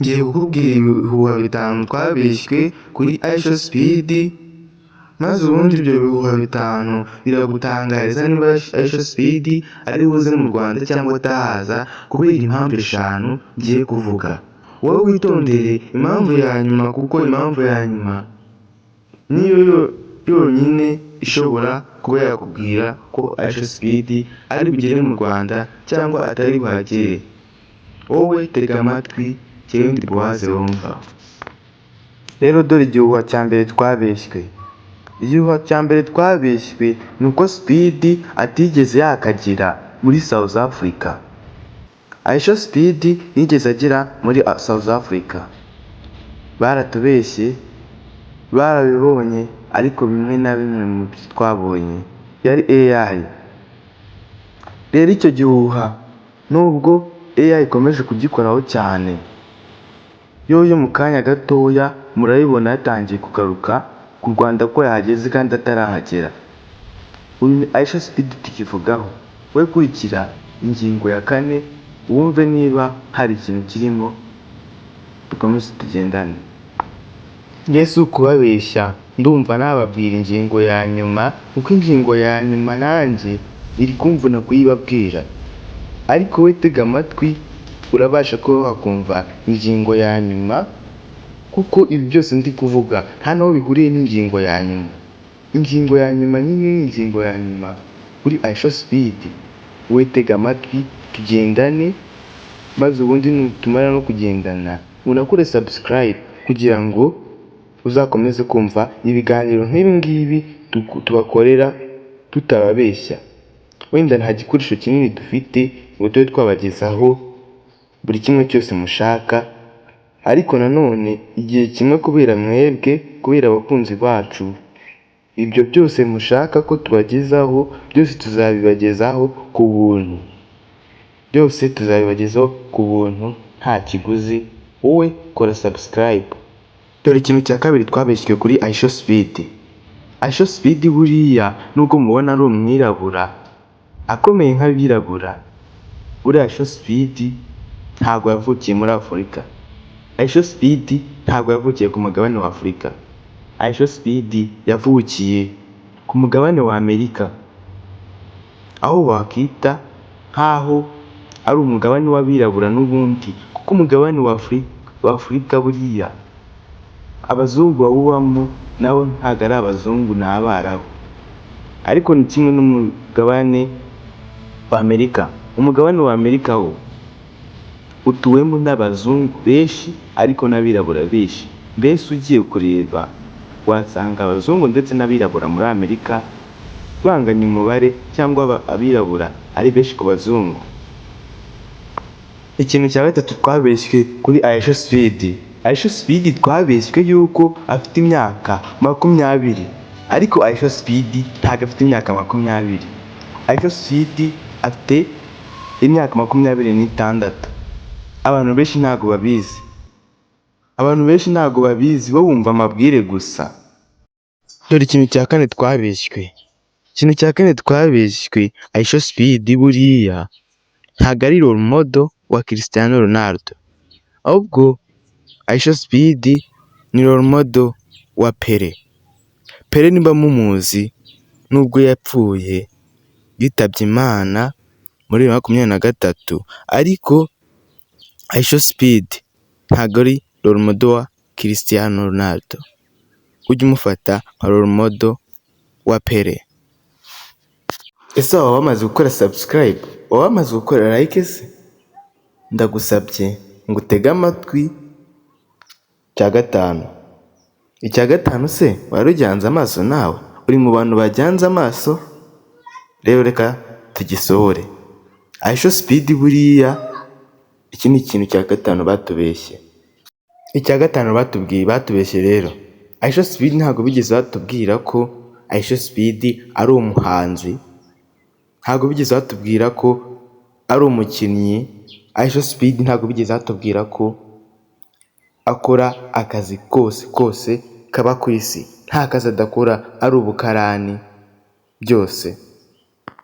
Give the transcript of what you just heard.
Ngiye kukubwira ibihuha bitanu twabeshywe kuri Aisha Speed, maze ubundi ibyo bihuha bitanu biragutangariza niba Aisha Speed ari buze mu Rwanda cyangwa atahaza kubera impamvu eshanu ngiye kuvuga. Wowe witondere impamvu ya nyuma, kuko impamvu ya nyuma niyo yonyine ishobora kuba yakubwira ko Aisha Speed ari bugere mu Rwanda cyangwa atari buhagere. Wowe tega amatwi njyewe ndi Bowaze wumva. Rero dore igihuha cya mbere twabeshywe. Igihuha cya mbere twabeshywe ni uko Speed atigeze yakagera muri South Africa. Aisha Speed yigeze agera muri South Africa. Baratubeshye, barabibonye, ariko bimwe na bimwe mu byo twabonye yari AI. Rero icyo gihuha nubwo AI ikomeje kugikoraho cyane, yo mu kanya gatoya murabibona yatangiye kugaruka ku Rwanda ko yahageze kandi atarahagera. Uyu Aisha Speed tukivugaho, we kurikira ingingo ya 4 wumve niba hari ikintu kirimo, dukomeze tugendane. Yesu kubabeshya, ndumva nababwira ingingo ya nyuma, kuko ingingo ya nyuma nanjye iri kumvuna kuyibabwira, ariko we tega amatwi urabasha kuba wakumva ingingo ya nyuma, kuko ibi byose ndi kuvuga nta naho bihuriye n'ingingo ya nyuma. Ingingo ya nyuma ni ingingo ya nyuma kuri Aisha Speed. We tega amatwi tugendane, maze ubundi nutumara no kugendana unakore subscribe kugira ngo uzakomeze kumva ibiganiro nk'ibi ngibi tubakorera tutababeshya. Wenda nta gikoresho kinini dufite ngo tube twabagezaho buri kimwe cyose mushaka, ariko nanone igihe kimwe kubera mwebwe, kubera abakunzi bacu, ibyo byose mushaka ko tubagezaho byose tuzabibagezaho ku buntu. Byose tuzabibagezaho ku buntu nta kiguzi. Wowe kora subscribe. Dore ikintu cya kabiri twabeshywe kuri Aisha Speed. Aisha Speed buriya nubwo mubona ari umwirabura akomeye nk'abirabura, buriya Aisha Speed ntabwo yavukiye muri Afurika. Aisha Speed ntabwo yavukiye ku mugabane wa Afurika. Aisha Speed yavukiye ku mugabane wa Amerika, aho wakita nk'aho ari umugabane w'abirabura n'ubundi, kuko umugabane wa Afurika buriya abazungu bawubamo nabo ntabwo ari abazungu, ni Abarabu, ariko ni kimwe n'umugabane wa Amerika. Umugabane wa Amerika wo utuwemo n'abazungu benshi ariko n'abirabura benshi. Mbese ugiye kureba wasanga abazungu ndetse n'abirabura muri Amerika banganya umubare, cyangwa abirabura ari benshi ku bazungu. Ikintu cya gatatu twabeshywe kuri Aisha Speed. Aisha Speed twabeshywe yuko afite imyaka 20, ariko Aisha Speed ntabwo afite imyaka 20. Aisha Speed afite imyaka 26. Abantu benshi ntabwo babizi. Abantu benshi ntabwo babizi, bo bumva amabwire gusa. Dore ikintu cya 4 twabeshywe. Ikintu cya 4 twabeshywe, Aisha Speed buriya ntabwo ari role model wa Cristiano Ronaldo, ahubwo Aisha Speed ni role model wa Pele. Pele niba mumuzi, nubwo yapfuye yitabye Imana muri 2023, ariko Aisha Speed ntabwo ari role model wa Cristiano Ronaldo. Ujye umufata nka role model wa Pele. Ese waba wamaze gukora subscribe? Waba wamaze gukora like se? Ndagusabye ngo utege amatwi cya 5. Icya 5 se warujyanze amaso nawe? Uri mu bantu bajyanze amaso? Rero reka tugisohore. Aisha Speed buriya, iki ni ikintu cya 5 batubeshye. Icya 5 batubeshye rero. Aisha Speed ntabwo bigeze batubwira ko Aisha Speed ari umuhanzi, ntabwo bigeze batubwira ko ari umukinnyi. Aisha Speed ntabwo bigeze batubwira ko akora akazi kose kaba ku isi. Nta kazi adakora, ari ubukarani byose.